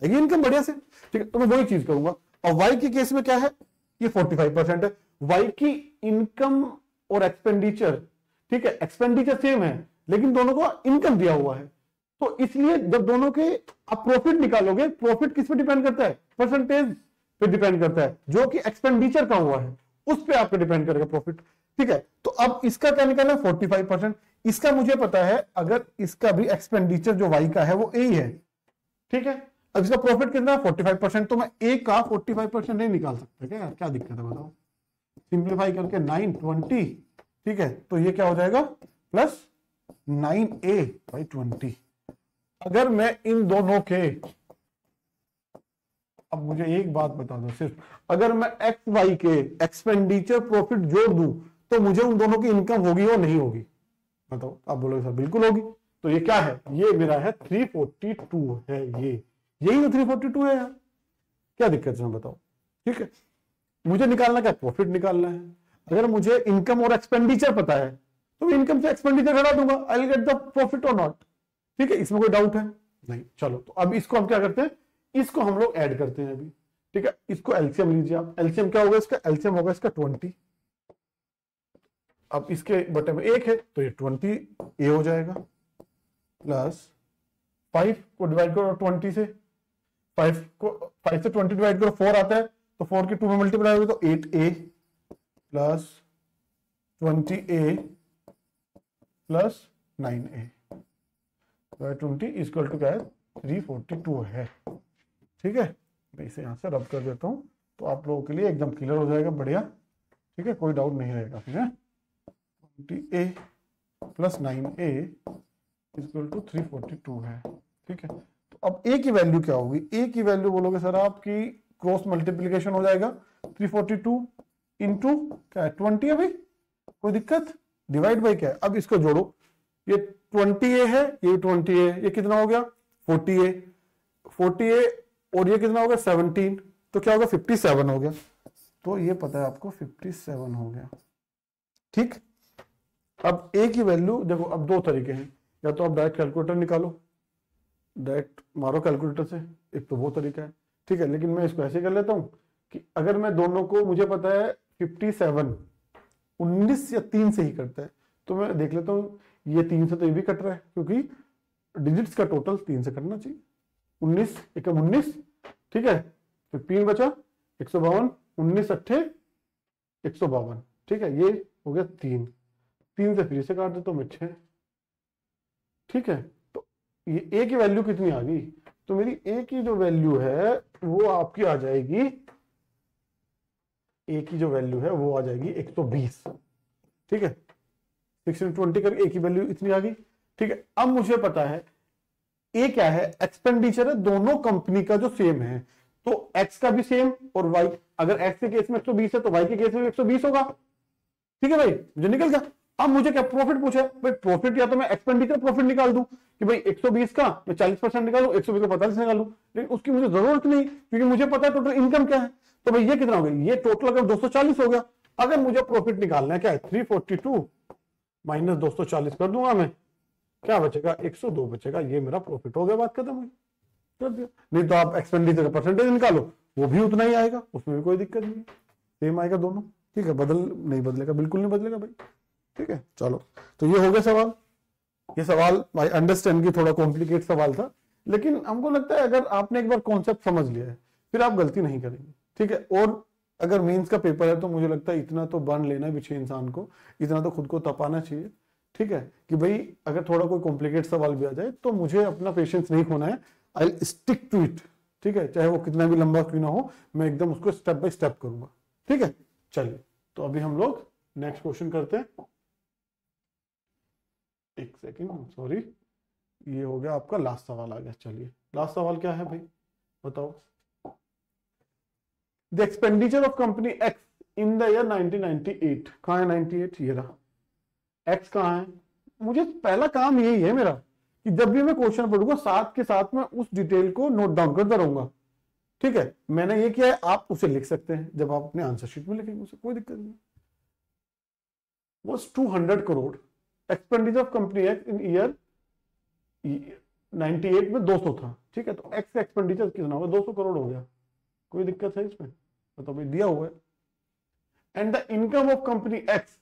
आएगी इनकम, बढ़िया से, ठीक है। तो मैं वही चीज करूंगा। और y के केस में क्या है, ये 45% है, y की इनकम और एक्सपेंडिचर, ठीक है, एक्सपेंडिचर सेम है लेकिन दोनों को इनकम दिया हुआ है, तो इसलिए जब दोनों के आप प्रॉफिट निकालोगे, प्रॉफिट किस पे डिपेंड करता है, परसेंटेज पे डिपेंड करता है, जो कि एक्सपेंडिचर का हुआ है उस पे आपका डिपेंड करेगा प्रॉफिट, ठीक है, तो अब इसका क्या निकालना है 45%। इसका मुझे पता है अगर इसका भी एक्सपेंडिचर जो वाई का है वो ए है, ठीक है। अब इसका प्रॉफिट कितना है 45%, तो मैं ए का 45% नहीं निकाल सकता क्या यार, क्या दिक्कत है बताओ। सिंप्लीफाई करके 920, ठीक है, तो ये क्या हो जाएगा प्लस 9a/20। अगर मैं इन दोनों के, अब मुझे एक बात बता दो सिर्फ, अगर मैं एक्स वाई के एक्सपेंडिचर प्रॉफिट जोड़ दूं तो मुझे उन दोनों की इनकम होगी और नहीं होगी, बताओ। आप बोलोगे सर बिल्कुल होगी। तो ये क्या है, ये मेरा है 342 है, ये यही तो 342 है यार, क्या दिक्कत है बताओ, ठीक है। मुझे निकालना क्या, प्रॉफिट निकालना है। अगर मुझे इनकम और एक्सपेंडिचर पता है तो इनकम से एक्सपेंडिचर हटा दूंगा, I will get the profit और नॉट, ठीक है। इसमें कोई डाउट है नहीं। चलो तो अब इसको हम क्या करते हैं, इसको हम लोग ऐड करते हैं अभी, ठीक है। इसको एलसीएम लीजिए आप, एलसीएम क्या होगा इसका, एलसीएम होगा इसका 20। अब इसके बटे में 1 है तो ये 20 ए हो जाएगा, प्लस 5 को डिवाइड करो 20 से, 5 से 20 डिवाइड करो 4 आता है, तो 4 की 2 में मल्टीप्लाई होगी तो 8a plus 20a plus 9a by 20 equal to क्या है 342 है, ठीक है। मैं इसे यहां से रब कर देता हूं तो आप लोगों के लिए एकदम क्लियर हो जाएगा, बढ़िया, ठीक है, कोई डाउट नहीं रहेगा फिर। 20a plus 9a equal to 342 है, ठीक है। तो अब a की वैल्यू क्या होगी, a की वैल्यू बोलोगे सर आपकी क्रॉस मल्टीप्लीकेशन हो जाएगा 342 इंटू क्या है 20 है भाई, कोई दिक्कत, डिवाइड बाई क्या है। अब इसको जोड़ो, ये 20a है, ये 20a है, ये कितना हो गया 40a, 40a और ये कितना हो गया 17, तो क्या होगा 57 हो गया। तो ये पता है आपको 57 हो गया, ठीक। अब a की वैल्यू देखो, अब दो तरीके हैं, या तो आप डायरेक्ट कैलकुलेटर निकालो, डायरेक्ट मारो कैलकुलेटर से, एक तो वो तरीका है, ठीक है। लेकिन मैं इसको ऐसे कर लेता हूं कि अगर मैं दोनों को, मुझे पता है 57 19 या 3 से ही करता है, तो मैं देख लेता हूं ये 3 से तो ये भी कट रहा है, क्योंकि डिजिट्स का टोटल 3 से कटना चाहिए। 19 एकम 19, ठीक है, फिर 3 बचा 152, 19 अट्ठे 152, ठीक है, ये हो गया 3 से फिर से काट देता हूं मैं 6, ठीक है। तो ये a की वैल्यू कितनी आ गई, तो मेरी a की जो वैल्यू है वो आपकी आ जाएगी, a की जो वैल्यू है वो आ जाएगी 120, ठीक है। 620 करके a की वैल्यू इतनी आ गई, ठीक है। अब मुझे पता है a क्या है, एक्सपेंडिचर है, दोनों कंपनी का जो सेम है, तो x का भी सेम और y, अगर x के केस में 120 है तो y के केस में 120 होगा, ठीक है भाई, मुझे निकल गया। अब मुझे क्या प्रॉफिट पूछा है भाई, प्रॉफिट या तो मैं एक्सपेंडिचर प्रॉफिट निकाल दूं कि भाई 120 का मैं 40% निकालूं, 120 का 45 निकालूं, लेकिन उसकी मुझे जरूरत नहीं, क्योंकि मुझे पता है टोटल इनकम क्या है। तो भाई ये कितना हो गया, ये टोटल अगर 240 हो गया। अगर मुझे प्रॉफिट निकालना है क्या है 342 माइनस 240 कर दूंगा मैं, क्या बचेगा 102 बचेगा, ये मेरा प्रॉफिट हो गया, बात खत्म हुई, कर दिया। नहीं तो आप एक्सपेंडिचर का परसेंटेज निकालो, वो भी उतना ही आएगा, उसमें भी कोई दिक्कत नहीं, सेम आएगा दोनों, ठीक है। नहीं बदलेगा, बिल्कुल नहीं बदलेगा भाई, ठीक है। चलो तो ये हो गया सवाल। ये सवाल आई अंडरस्टैंड की थोड़ा कॉम्प्लिकेट सवाल था, लेकिन हमको लगता है अगर आपने एक बार कॉन्सेप्ट समझ लिया है फिर आप गलती नहीं करेंगे, ठीक है। और अगर मेंस का पेपर है तो मुझे लगता है इतना तो बन लेना भी चाहिए इंसान को, इतना तो खुद को तपाना चाहिए, ठीक है, कि भाई अगर थोड़ा कोई कॉम्प्लिकेट सवाल भी आ जाए तो मुझे अपना पेशेंस नहीं खोना है, I will stick to it, ठीक है, चाहे वो कितना भी लंबा क्यों ना हो, मैं एकदम उसको स्टेप बाय स्टेप करूंगा, ठीक है। चलिए तो अभी हम लोग नेक्स्ट क्वेश्चन करते हैं। एक सेकेंड, सॉरी, ये हो गया आपका लास्ट सवाल आ गया। चलिए लास्ट सवाल क्या है भाई बताओ। The expenditure of company x in the year 1998, कहां है 98, ये रहा, एक्स कहां है। मुझे पहला काम यही है मेरा कि जब भी मैं क्वेश्चन पढ़ूंगा साथ के साथ में उस डिटेल को नोट डाउन करता रहूंगा, ठीक है। मैंने ये किया है, आप उसे लिख सकते हैं जब आप अपने आंसर शीट में लिखेंगे, उसे कोई दिक्कत नहीं। Was 200 crore expenditure of company x in year 98 में 200 था, ठीक है। तो एक्स का एक्सपेंडिचर कितना होगा 200 करोड़ हो गया, कोई दिक्कत है इसमें, तो भाई दिया हुआ है। And the income of company x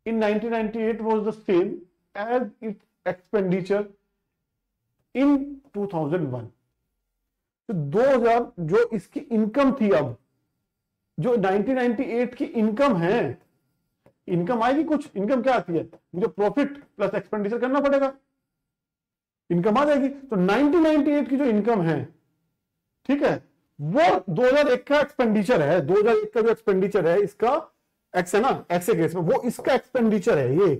in 1998 was the same as its expenditure in 2001। तो 2000 जो इसकी इनकम थी, अब जो 1998 की इनकम है इनकम आएगी कुछ। इनकम क्या आती है, मुझे प्रॉफिट प्लस एक्सपेंडिचर करना पड़ेगा, इनकम आ जाएगी। तो 1998 की जो इनकम है, ठीक है, वो 2001 का एक्सपेंडिचर है। 2001 का जो एक्सपेंडिचर है इसका एक्स है ना, एक्स के केस में वो इसका एक्सपेंडिचर है ये,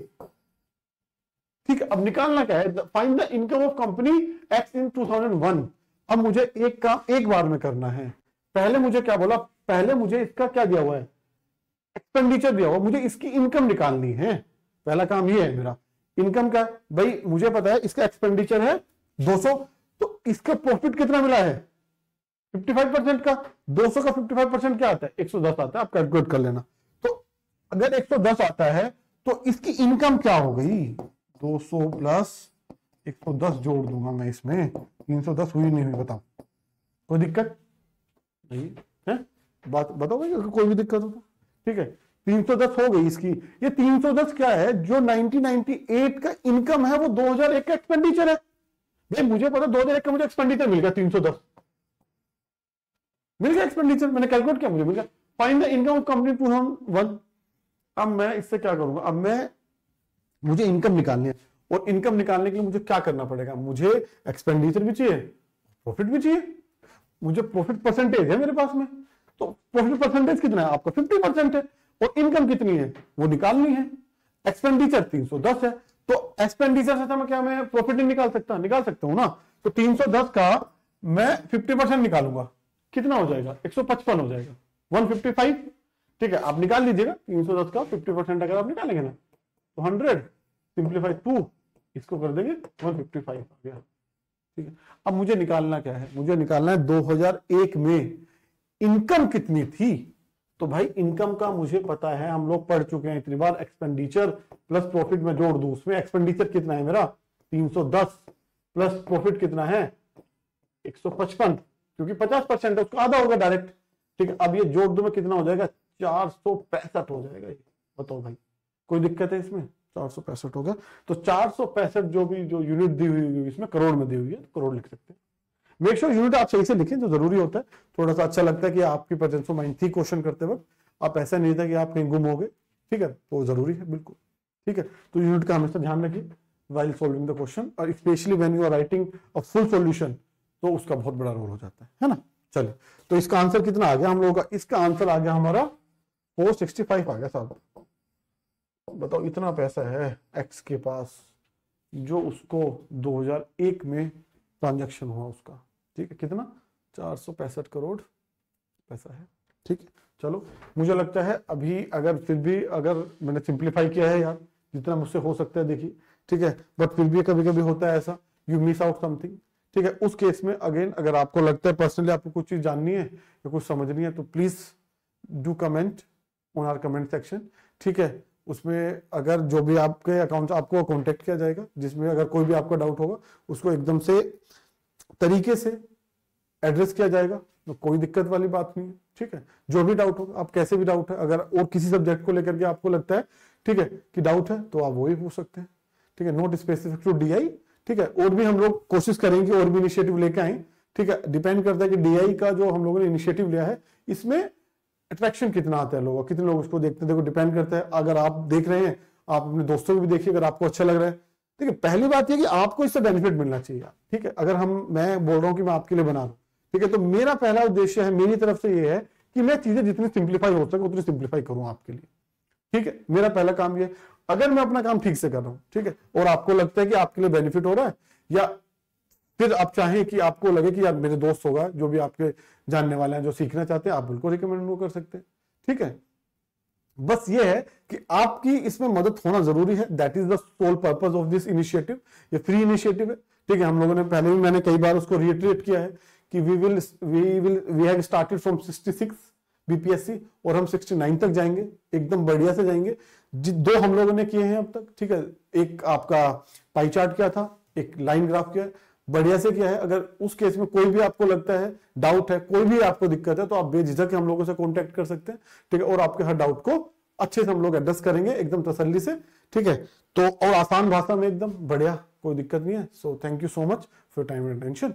ठीक है। अब निकालना क्या है, find the income of company x in 2001। अब मुझे एक काम एक बार में करना है। पहले मुझे क्या बोला, पहले मुझे इसका क्या दिया हुआ है, एक्सपेंडिचर दिया हुआ, मुझे इसकी इनकम निकालनी है। पहला काम ये है मेरा, इनकम का भाई मुझे पता है इसका एक्सपेंडिचर है 200, तो इसका प्रॉफिट कितना मिला है 55% का। 200 का 55% क्या आता है, 110 आता है, आप कैलकुलेट कर लेना। तो अगर 110 आता है तो इसकी इनकम क्या हो गई, 200 प्लस 110 जोड़ दूंगा मैं इसमें, 310 हुई नहीं हुई बताओ, कोई दिक्कत नहीं है, बात बताओ भाई कोई भी दिक्कत हो तो, ठीक है। 310 हो गई इसकी। ये 310 क्या है, जो 1998 का इनकम है वो 2001 का एक्सपेंडिचर है। भाई मुझे पता 2001 का मुझे एक्सपेंडिचर मिल गया 310 मिल गया एक्सपेंडिचर, मैंने कैलकुलेट किया, मुझे मिल गया। Find the income of company 2001। अब मैं इससे क्या करूंगा, अब मैं मुझे इनकम निकालनी है, और इनकम निकालने के लिए मुझे क्या करना पड़ेगा, मुझे एक्सपेंडिचर भी चाहिए, प्रॉफिट भी चाहिए। मुझे प्रॉफिट परसेंटेज है मेरे पास में, तो प्रॉफिट परसेंटेज कितना है आपका 50% है, और इनकम कितनी है वो निकालनी है। एक्सपेंडिचर 310 है, तो एक्सपेंडिचर से क्या मैं प्रॉफिट नहीं निकाल सकता, निकाल सकता हूं ना। तो 310 का मैं 50% निकालूंगा, कितना हो जाएगा 155 हो जाएगा, 155, ठीक है। आप निकाल लीजिएगा 310 का 50% अगर आप निकालेंगे ना तो 100 सिंप्लीफाई 2 इसको कर देंगे 155 आ गया, ठीक है। अब मुझे निकालना क्या है, मुझे निकालना है 2001 में इनकम कितनी थी। तो भाई इनकम का मुझे पता है, हम लोग पढ़ चुके हैं इतनी बार, एक्सपेंडिचर प्लस प्रॉफिट में जोड़ दूं, उसमें एक्सपेंडिचर कितना है मेरा 310 प्लस प्रॉफिट कितना है 155, क्योंकि 50% है उसका आधा होगा डायरेक्ट, ठीक है। अब ये जोड़ दूं मैं कितना हो जाएगा 465 हो जाएगा, ये बताओ भाई कोई दिक्कत है इसमें, 465 हो गया। तो 465 जो भी जो यूनिट दी हुई इसमें करोड़ में दी हुई है, करोड़ लिख सकते हैं। मेक श्योर यूनिट आप सही से लिखें, जो जरूरी होता है। थोड़ा सा अच्छा लगता है कि आपकी प्रेजेंस ऑफ माइंड थी क्वेश्चन करते वक्त, आप ऐसा नहीं था कि आप कहीं गुम हो गए, ठीक है, तो जरूरी है बिल्कुल, ठीक है। तो यूनिट का हमेशा ध्यान रखिए व्हाइल सॉल्विंग द क्वेश्चन, और specially when you are writing a full solution, तो उसका बहुत बड़ा रोल हो जाता है ना। चलिए, तो इसका आंसर कितना आ गया हम लोगों का, इसका आंसर आ गया हमारा 465 आ गया साहब। बताओ इतना पैसा है एक्स के पास, जो उसको 2001 में ट्रांजैक्शन हुआ उसका, ठीक है, कितना 465 करोड़ पैसा है, ठीक है। चलो, मुझे लगता है अभी अगर फिर भी अगर मैंने सिंप्लीफाई किया है यार जितना मुझसे हो सकता है, देखिए, ठीक है, बट फिर भी कभी कभी होता है ऐसा, यू मिस आउट समथिंग, ठीक है। उस केस में अगेन अगर आपको लगता है पर्सनली आपको कुछ चीज जाननी है या कुछ समझनी है, तो please do comment on our comment section, ठीक है। उसमें अगर जो भी आपके अकाउंट आपको कांटेक्ट किया जाएगा, जिसमें अगर कोई भी आपका डाउट होगा उसको एकदम से तरीके से एड्रेस किया जाएगा, तो कोई दिक्कत वाली बात नहीं है, ठीक है। जो भी डाउट होगा, आप कैसे भी डाउट है, अगर और किसी सब्जेक्ट को लेकर के आपको लगता है, ठीक है, कि डाउट है, तो आप वो ही पूछ सकते हैं, ठीक है। नॉट स्पेसिफिक टू डीआई, ठीक है। और भी हम लोग कोशिश करेंगे और भी इनिशिएटिव लेके आए, ठीक है। डिपेंड करता है कि डीआई का जो हम लोगों ने इनिशिएटिव लिया है, इसमें अट्रैक्शन कितना आता है लोगों, कितने लोग उसको देखते हैं, देखो डिपेंड करता है। अगर आप देख रहे हैं, आप अपने दोस्तों को भी देखिए, अगर आपको अच्छा लग रहा है, ठीक है। पहली बात यह कि आपको इससे बेनिफिट मिलना चाहिए, ठीक है। अगर मैं बोल रहा हूं कि मैं आपके लिए बना रहा हूं, ठीक है, तो मेरा पहला उद्देश्य है, मेरी तरफ से ये है कि मैं चीजें जितनी सिंप्लीफाई हो सके उतनी सिंप्लीफाई करूं आपके लिए, ठीक है। मेरा पहला काम ये, अगर मैं अपना काम ठीक से कर रहा हूं, ठीक है, और आपको लगता है कि आपके लिए बेनिफिट हो रहा है, या फिर आप चाहें कि आपको लगे कि यार मेरे दोस्त होगा जो भी आपके जानने वाले हैं जो सीखना चाहते हैं, आप बिल्कुल रिकमेंड वो कर सकते हैं, ठीक है। बस ये है कि आपकी इसमें मदद होना जरूरी है, that is the sole purpose of this initiative. ये फ्री इनिशिएटिव है, ठीक है। हम लोगों ने पहले भी मैंने कई बार उसको रिइटरेट किया है कि we have started from 66 BPSC, और हम 69 तक जाएंगे, एकदम बढ़िया से जाएंगे। 2 हम लोगों ने किए हैं अब तक, ठीक है। एक आपका पाई चार्ट किया था, एक लाइन ग्राफ किया है, बढ़िया से किया है। अगर उस केस में कोई भी आपको लगता है, डाउट है, कोई भी आपको दिक्कत है, तो आप बेझिझक हम लोगों से कांटेक्ट कर सकते हैं, ठीक है। और आपके हर डाउट को अच्छे से हम लोग एड्रेस करेंगे, एकदम तसल्ली से, ठीक है। तो और आसान भाषा में एकदम बढ़िया, कोई दिक्कत नहीं है। So thank you so much for time and attention.